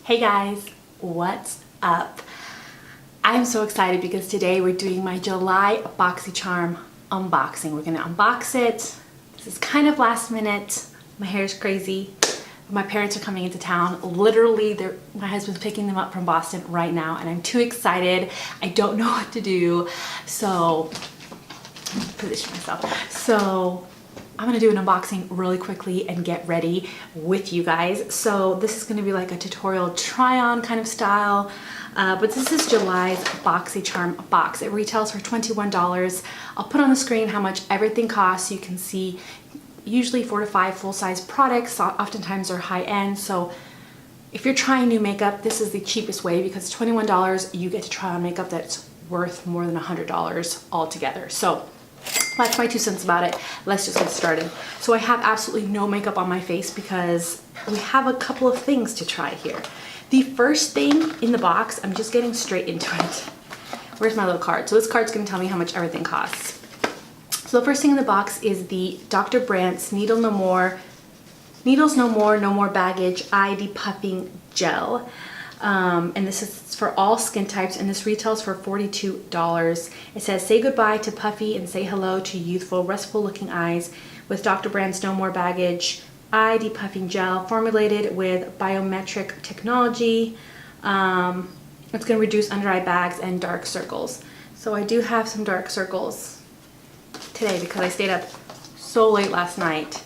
Hey guys, what's up? I'm so excited because today we're doing my July Boxycharm unboxing. We're gonna unbox it. This is kind of last minute. My hair is crazy. My parents are coming into town. Literally, my husband's picking them up from Boston right now and I'm too excited. I don't know what to do. So, position myself. So, I'm gonna do an unboxing really quickly and get ready with you guys. So this is gonna be like a tutorial try-on kind of style, but this is July's Boxycharm box. It retails for $21. I'll put on the screen how much everything costs. You can see usually 4 to 5 full-size products. Oftentimes they're high-end. So if you're trying new makeup, this is the cheapest way because it's $21. You get to try on makeup that's worth more than $100 altogether. So that's my 2 cents about it. Let's just get started. So I have absolutely no makeup on my face because we have a couple of things to try here. The first thing in the box, I'm just getting straight into it. Where's my little card? So this card's gonna tell me how much everything costs. So the first thing in the box is the Dr. Brandt's Needles No More, No More Baggage Eye Depuffing Gel. And this is for all skin types, and this retails for $42. It says, say goodbye to puffy and say hello to youthful, restful looking eyes with Dr. Brandt's No More Baggage Eye Depuffing Gel, formulated with biometric technology. It's going to reduce under eye bags and dark circles. So I do have some dark circles today because I stayed up so late last night.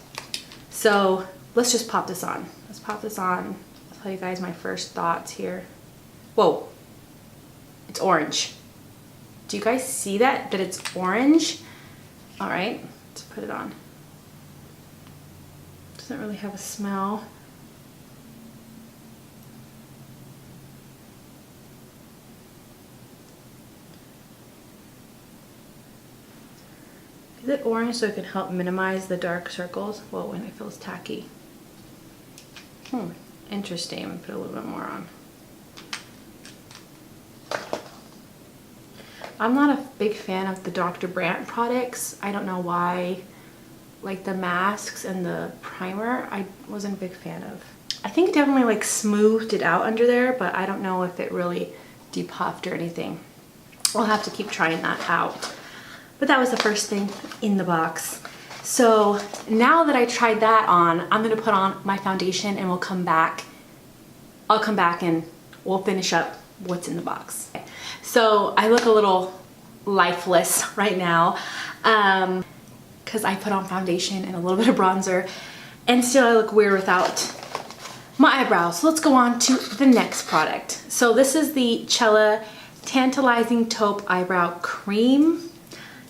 So let's just pop this on. Let's pop this on. Tell you guys my first thoughts here. Whoa, it's orange. Do you guys see that it's orange? All right, let's put it on. Doesn't really have a smell. Is it orange so it can help minimize the dark circles? Whoa, and it feels tacky. Interesting. I'm gonna put a little bit more on. I'm not a big fan of the Dr. Brandt products. I don't know why. Like the masks and the primer, I wasn't a big fan of. I think it definitely like smoothed it out under there, but I don't know if it really depuffed or anything. We'll have to keep trying that out. But that was the first thing in the box. So now that I tried that on, I'm gonna put on my foundation and we'll come back. I'll come back and we'll finish up what's in the box. So I look a little lifeless right now because I put on foundation and a little bit of bronzer and still I look weird without my eyebrows. So let's go on to the next product. So this is the Cella Tantalizing Taupe Eyebrow Cream.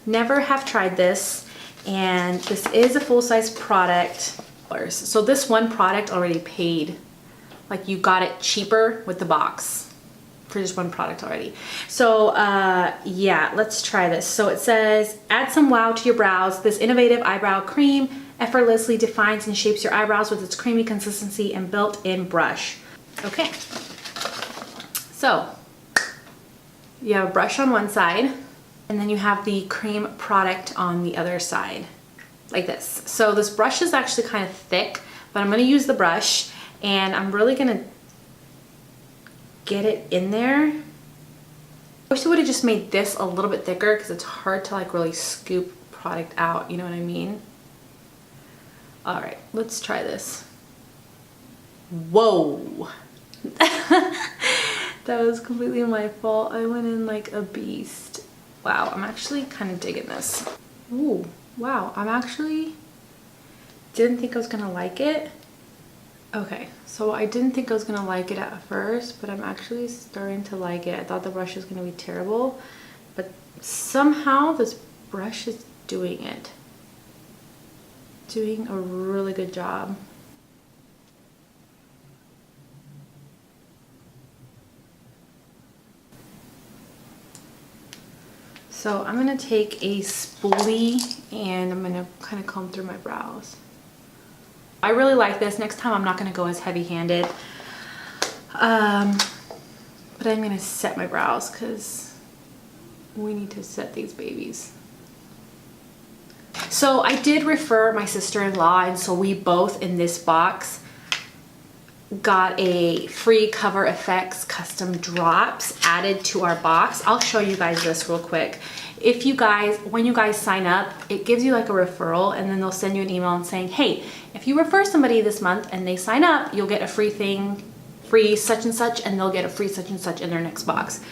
Never have tried this. And this is a full-size product. So this one product already paid, like you got it cheaper with the box for just one product already. So yeah, let's try this. So it says, add some wow to your brows. This innovative eyebrow cream effortlessly defines and shapes your eyebrows with its creamy consistency and built-in brush. Okay, so you have a brush on one side, and then you have the cream product on the other side, like this. So this brush is actually kind of thick, but I'm gonna use the brush and I'm really gonna get it in there. I wish I would have just made this a little bit thicker because it's hard to like really scoop product out, you know what I mean? All right, let's try this. Whoa. That was completely my fault. I went in like a beast. Wow, I'm actually kind of digging this. Ooh, wow, I'm actually didn't think I was gonna like it. Okay, so I didn't think I was gonna like it at first, but I'm actually starting to like it. I thought the brush was gonna be terrible, but somehow this brush is doing it. Doing a really good job. So I'm gonna take a spoolie and I'm gonna kind of comb through my brows. I really like this. Next time I'm not gonna go as heavy-handed, but I'm gonna set my brows because we need to set these babies. So I did refer my sister-in-law, and so we both in this box got a free Cover FX custom drops added to our box. I'll show you guys this real quick. If you guys, when you guys sign up, it gives you like a referral, and then they'll send you an email and saying, hey, if you refer somebody this month and they sign up, you'll get a free thing, free such and such, and they'll get a free such and such in their next box.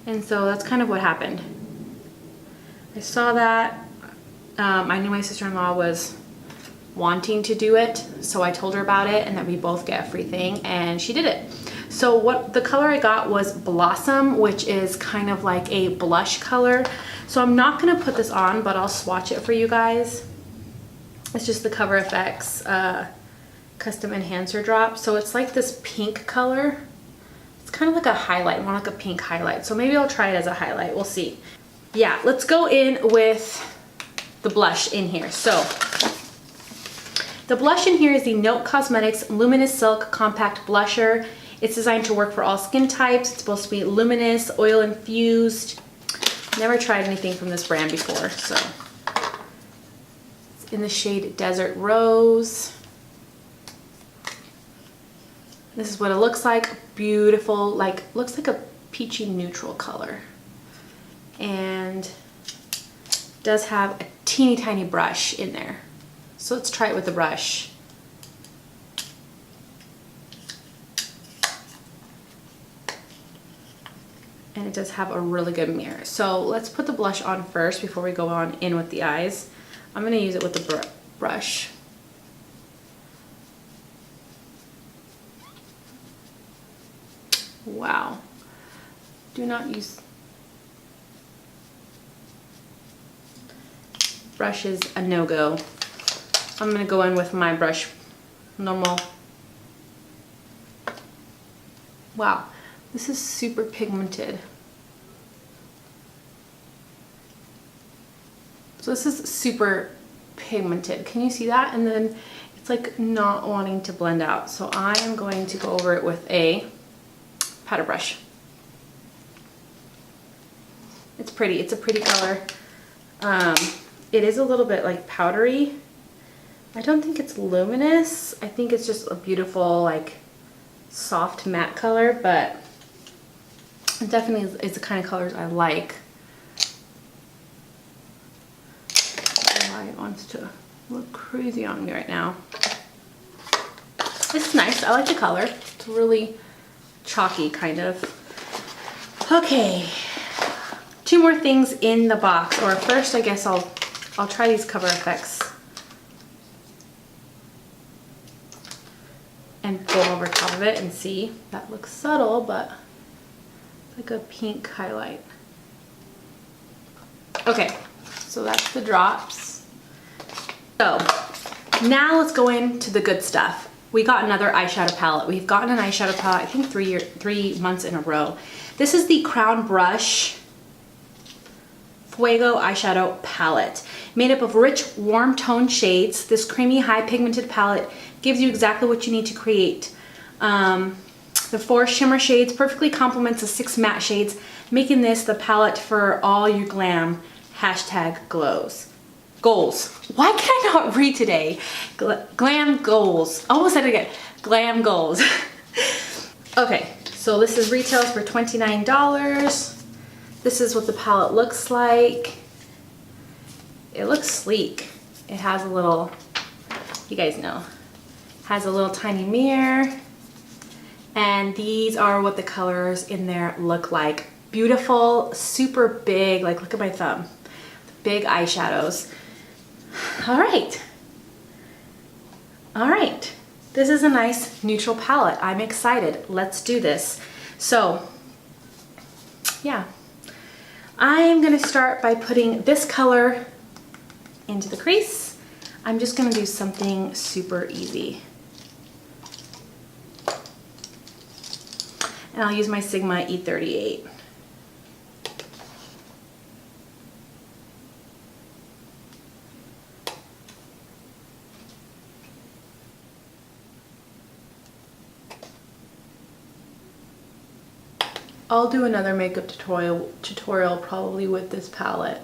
And so that's kind of what happened. I saw that. I knew my sister-in-law was wanting to do it, so I told her about it and that we both get a free thing, and she did it. So what the color I got was Blossom, which is kind of like a blush color. So I'm not gonna put this on, but I'll swatch it for you guys. It's just the Cover FX custom enhancer drop. So it's like this pink color. It's kind of like a highlight, more like a pink highlight. So maybe I'll try it as a highlight, we'll see. Yeah, let's go in with the blush in here. So the blush in here is the Note Cosmetics Luminous Silk Compact Blusher. It's designed to work for all skin types. It's supposed to be luminous, oil infused. Never tried anything from this brand before, so. It's in the shade Desert Rose. This is what it looks like. Beautiful, like, looks like a peachy neutral color. And does have a teeny tiny brush in there. So let's try it with the brush. And it does have a really good mirror. So let's put the blush on first before we go on in with the eyes. I'm gonna use it with the brush. Wow. Do not use... Brush is a no-go. I'm gonna go in with my brush, normal. Wow, this is super pigmented. So this is super pigmented. Can you see that? And then it's like not wanting to blend out. So I am going to go over it with a powder brush. It's pretty, it's a pretty color. It is a little bit like powdery. I don't think it's luminous. I think it's just a beautiful, like, soft matte color, but it definitely is the kind of colors I like. The light wants to look crazy on me right now. It's nice. I like the color. It's really chalky, kind of. Okay. 2 more things in the box, or first I guess I'll try these Cover FX and go over top of it and see. That looks subtle, but like a pink highlight. Okay, so that's the drops. So now let's go into the good stuff. We got another eyeshadow palette. We've gotten an eyeshadow palette, I think 3 months in a row. This is the Crown Brush Fuego eyeshadow palette, made up of rich, warm tone shades. This creamy, high pigmented palette gives you exactly what you need to create. The 4 shimmer shades perfectly complements the 6 matte shades, making this the palette for all your glam #goals. Why can I not read today? Glam goals. Almost said it again. Glam goals. Okay, so this is retails for $29. This is what the palette looks like. It looks sleek. It has a little, you guys know, has a little tiny mirror. And these are what the colors in there look like. Beautiful, super big, like look at my thumb. Big eyeshadows. All right. All right. This is a nice neutral palette. I'm excited. Let's do this. So, yeah. I'm gonna start by putting this color into the crease. I'm just gonna do something super easy. And I'll use my Sigma E38. I'll do another makeup tutorial probably with this palette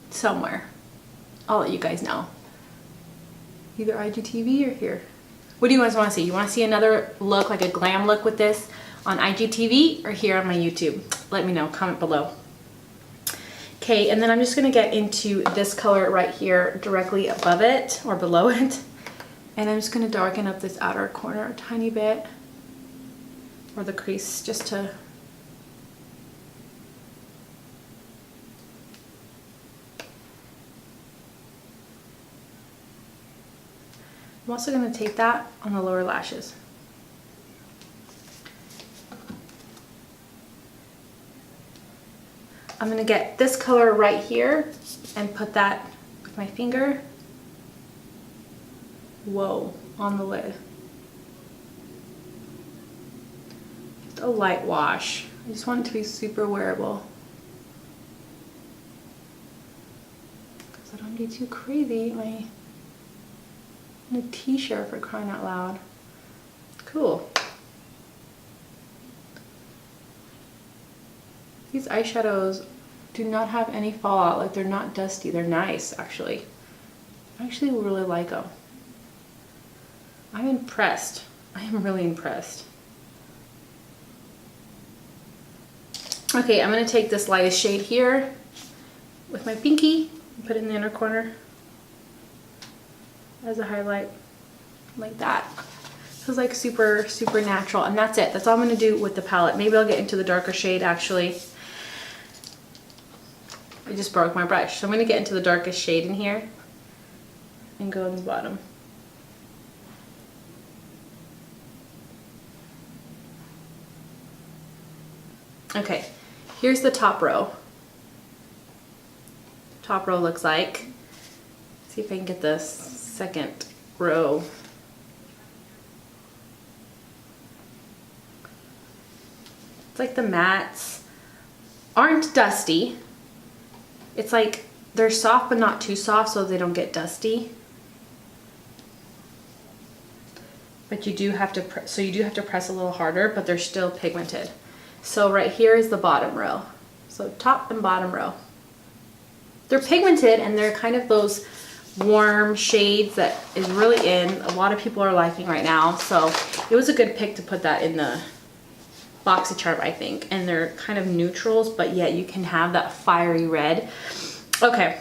somewhere. I'll let you guys know. Either IGTV or here. What do you guys want to see? You want to see another look, like a glam look with this on IGTV or here on my YouTube? Let me know, comment below. Okay, and then I'm just gonna get into this color right here directly above it or below it. And I'm just gonna darken up this outer corner a tiny bit, or the crease, just to I'm also gonna take that on the lower lashes. I'm gonna get this color right here and put that with my finger. Whoa, on the lid. Just a light wash. I just want it to be super wearable. Because I don't get too crazy. I'm in a t-shirt, for crying out loud. Cool. These eyeshadows do not have any fallout, like they're not dusty, they're nice actually. I actually really like them. I'm impressed. I am really impressed. Okay, I'm gonna take this lightest shade here with my pinky and put it in the inner corner as a highlight, like that. This is like super, super natural, and that's it. That's all I'm gonna do with the palette. Maybe I'll get into the darker shade actually. I just broke my brush. So I'm gonna get into the darkest shade in here and go on the bottom. Okay, here's the top row. Top row looks like. See if I can get the second row. It's like the mattes aren't dusty. It's like they're soft but not too soft, so they don't get dusty. But you do have to press a little harder, but they're still pigmented. So right here is the bottom row. So top and bottom row. They're pigmented and they're kind of those warm shades that is really in. A lot of people are liking right now. So it was a good pick to put that in the Boxycharm, I think. And they're kind of neutrals, but yet you can have that fiery red. Okay,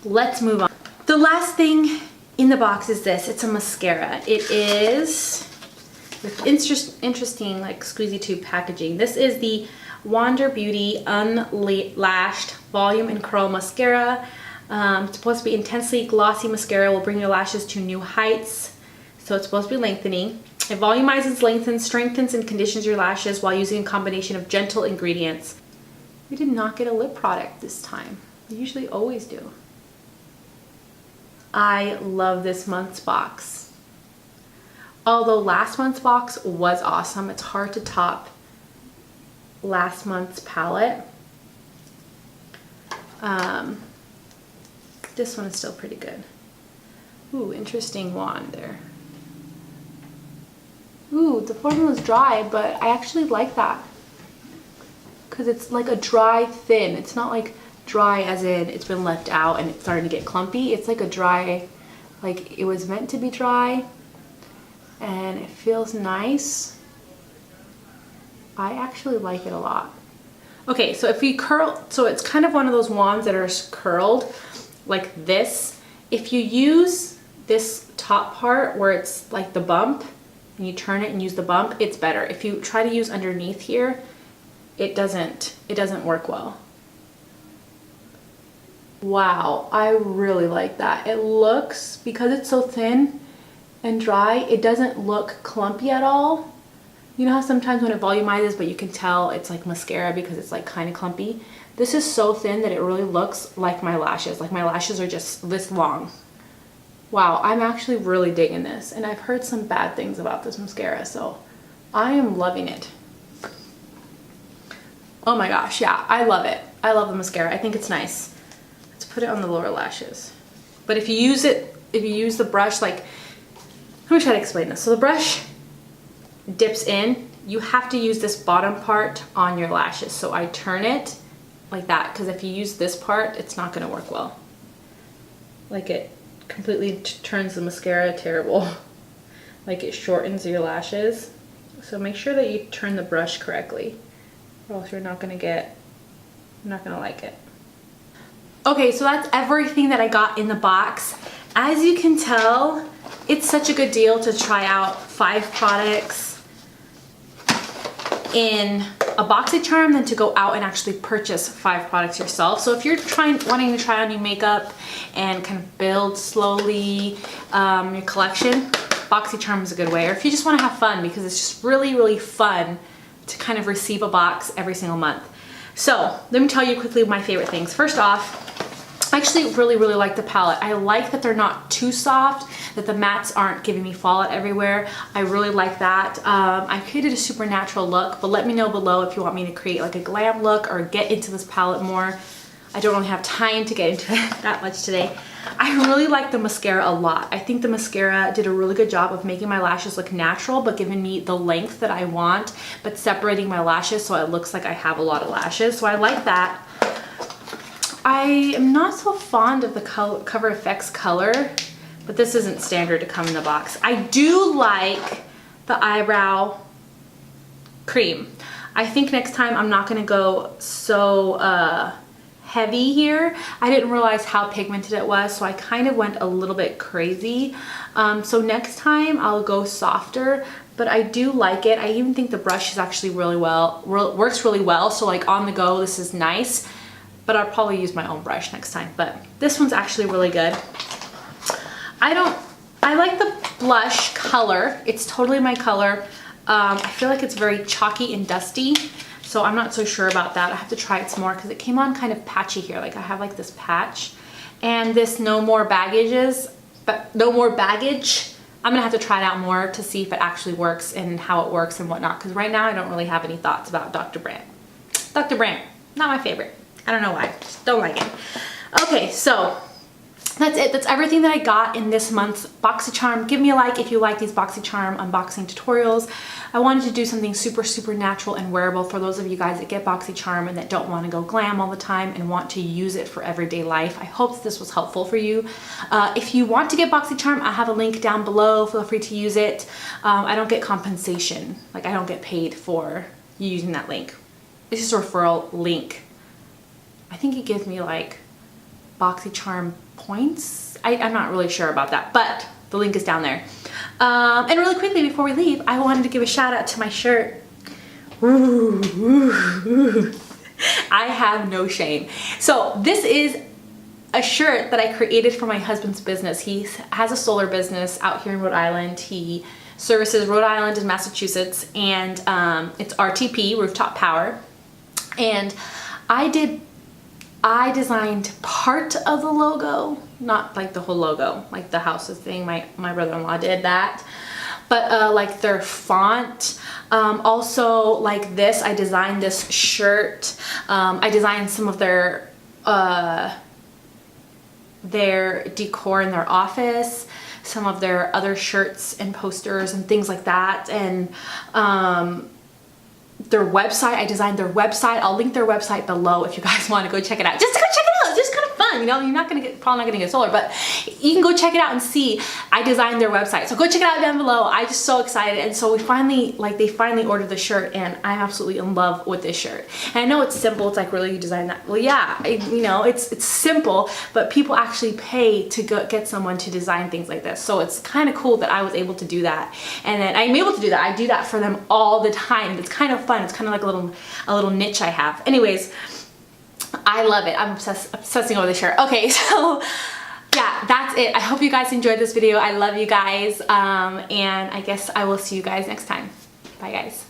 let's move on. The last thing in the box is this. It's a mascara. It is with interesting like squeezy tube packaging. This is the Wander Beauty Unlashed Volume and Curl Mascara. It's supposed to be intensely glossy mascara, will bring your lashes to new heights. So it's supposed to be lengthening. It volumizes, lengthens, strengthens, and conditions your lashes while using a combination of gentle ingredients. We did not get a lip product this time. We usually always do. I love this month's box. Although last month's box was awesome, it's hard to top last month's palette. This one is still pretty good. Ooh, interesting wand there. Ooh, the formula's dry, but I actually like that. Because it's like a dry thin. It's not like dry as in it's been left out and it's starting to get clumpy. It's like a dry, like it was meant to be dry. And it feels nice. I actually like it a lot. Okay, so if we curl, so it's kind of one of those wands that are curled like this. If you use this top part where it's like the bump, and you turn it and use the bump, it's better. If you try to use underneath here, it doesn't work well. Wow, I really like that. It looks, because it's so thin and dry, it doesn't look clumpy at all. You know how sometimes when it volumizes, but you can tell it's like mascara because it's like kind of clumpy. This is so thin that it really looks like my lashes. Like my lashes are just this long. Wow, I'm actually really digging this, and I've heard some bad things about this mascara, so I am loving it. Oh my gosh, yeah, I love it. I love the mascara. I think it's nice. Let's put it on the lower lashes. But if you use the brush, like, let me try to explain this. So the brush dips in. You have to use this bottom part on your lashes. So I turn it like that, because if you use this part, it's not going to work well. Like it completely turns the mascara terrible. like it shortens your lashes. So make sure that you turn the brush correctly, or else you're not gonna like it. Okay, so that's everything that I got in the box. As you can tell, it's such a good deal to try out 5 products in a Boxycharm than to go out and actually purchase 5 products yourself. So if you're wanting to try on new makeup and kind of build slowly your collection, Boxycharm is a good way. Or if you just want to have fun, because it's just really, really fun to kind of receive a box every single month. So let me tell you quickly my favorite things. First off, I actually really, really like the palette. I like that they're not too soft, that the mattes aren't giving me fallout everywhere. I really like that. I created a super natural look, but let me know below if you want me to create like a glam look or get into this palette more. I don't really have time to get into it that much today. I really like the mascara a lot. I think the mascara did a really good job of making my lashes look natural, but giving me the length that I want, but separating my lashes so it looks like I have a lot of lashes. So I like that. I am not so fond of the Cover FX color, but this isn't standard to come in the box. I do like the eyebrow cream. I think next time I'm not gonna go so heavy here. I didn't realize how pigmented it was, so I kind of went a little bit crazy. So next time I'll go softer, but I do like it. I even think the brush is actually works really well. So like on the go, this is nice. But I'll probably use my own brush next time. But this one's actually really good. I like the blush color. It's totally my color. I feel like it's very chalky and dusty, so I'm not so sure about that. I have to try it some more because it came on kind of patchy here. Like I have like this patch, and this no more baggage. I'm gonna have to try it out more to see if it actually works and how it works and whatnot. Because right now I don't really have any thoughts about Dr. Brandt. Dr. Brandt, not my favorite. I don't know why, just don't like it. Okay, so that's it. That's everything that I got in this month's Boxycharm. Give me a like if you like these Boxycharm unboxing tutorials. I wanted to do something super, super natural and wearable for those of you guys that get Boxycharm and that don't want to go glam all the time and want to use it for everyday life. I hope this was helpful for you. If you want to get Boxycharm, I have a link down below. Feel free to use it. I don't get compensation. Like I don't get paid for using that link. This is a referral link. I think it gives me like Boxycharm points. I'm not really sure about that, but the link is down there. And really quickly before we leave, I wanted to give a shout out to my shirt. Ooh, ooh, ooh. I have no shame. So this is a shirt that I created for my husband's business. He has a solar business out here in Rhode Island. He services Rhode Island and Massachusetts, and it's RTP, Rooftop Power. And I designed part of the logo, not like the whole logo, like the houses thing. My brother-in-law did that, but like their font. Also like this, I designed this shirt. I designed some of their decor in their office, some of their other shirts and posters and things like that, and their website. I designed their website. I'll link their website below if you guys want to go check it out. Just to go check it out. It's just kind of fun, you know. You're not gonna get, probably not gonna get solar, but you can go check it out and see. I designed their website, so go check it out down below. I'm just so excited, and so we finally, like, they finally ordered the shirt, and I'm absolutely in love with this shirt. And I know it's simple. It's like, really, you designed that? Well, yeah, you know, it's simple, but people actually pay to get someone to design things like this. So it's kind of cool that I was able to do that, and that I'm able to do that. I do that for them all the time. It's kind of fun. It's kind of like a little niche I have. Anyways, I love it. I'm obsessing over the shirt. Okay, so yeah, that's it. I hope you guys enjoyed this video. I love you guys, and I guess I will see you guys next time. Bye, guys.